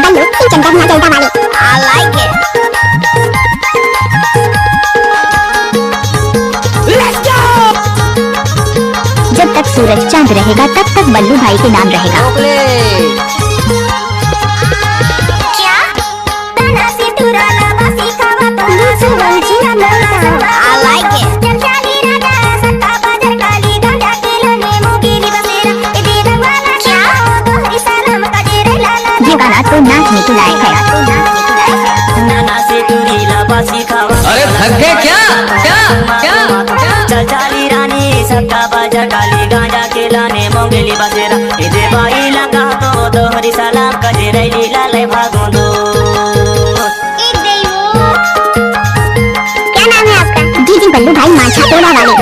बल्लू चंदा ना चलता वाले। I like it. Let's go. जब तक सूरज चांद रहेगा तब तक बल्लू भाई के नाम रहेगा। ये गाना तो नाचने के लायक है। अरे थक गए क्या क्या क्या चचाली रानी सबका बाजा काली गांजा के लाने मोंगली बसेरा इधे बाई लगा तो दोहरी सलाम कजे रैली लाले भागो दो। क्या नाम है आपका? जी बल्लू भाई माछा टोला वाले।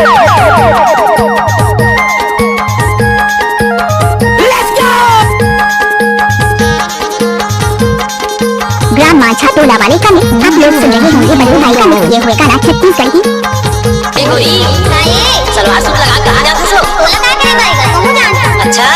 ग्राम माछा टोला वाले का मिक्स आप लोग सुन रहे होंगे बल्लू भाई का मिक्स ये हुए गाना छत्तीसगढ़ की। सलवार सूट लगा कहाँ जाते सो? अच्छा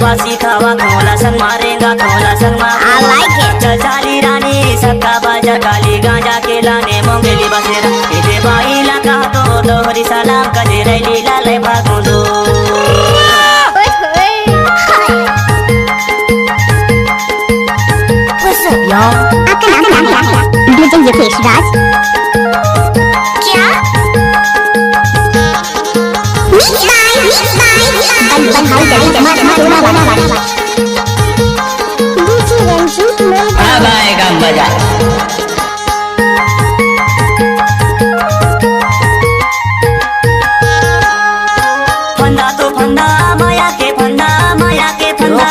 बासी खावा खोला संग मारेगा खोला संग I like it. चचाली रानी सबका बाजा काली गांजा के लाने मोंगली बसेरा इधे बाई लगा तो दोहरी सलाम कजे रैली लाले भागो दो। What's up y'all? आपका नाम क्या है? डीजे यथेश राज। क्या? अब आएगा मजा। फंदा तो फंदा माया के फंदा माया के फंदा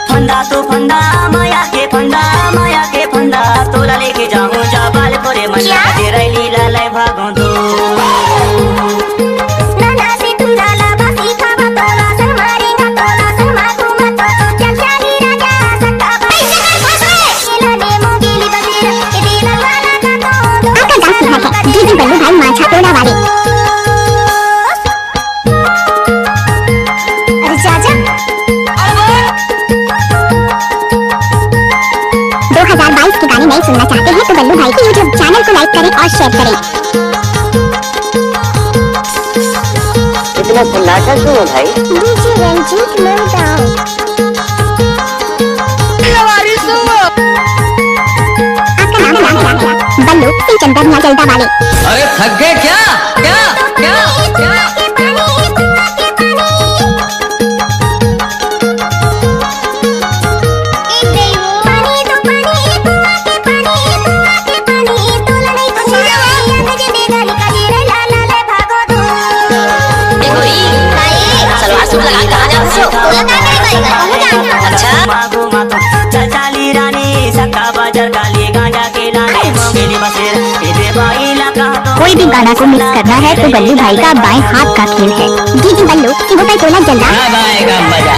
फंदा तो फंदा माया के फंदा माया के फंदा तोला लेके जाऊं जा बाल कोरे मना दे रैली लाले भागो दो। बल्लू भाई माछा टोला वाले। अरे चाचा 2022 के गाने नहीं सुनना चाहते हैं तो बल्लू भाई के YouTube चैनल को लाइक करें और शेयर करें। इतना सन्नाटा क्यों है भाई? डीजे रंजीत आपका नाम क्या है? बल्लू चंदा चलता वाले। अरे थक गए क्या क्या क्या क्या सलवार सूट लगा कहाँ जाते सो? अच्छा चचाली रानी सबका बाजार काली गांजा के लाने मोंगली बसेरा इधे बाई लगा तो कोई भी गाना को मिक्स करना है तो बल्लू भाई का बाएं हाथ का खेल है। डीजे बल्लू सिंगल टोला जल्दा। अब आएगा मजा।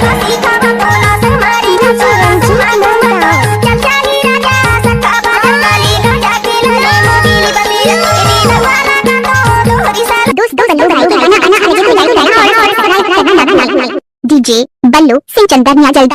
डीजे बल्लू सिंह चंदा जल्दा।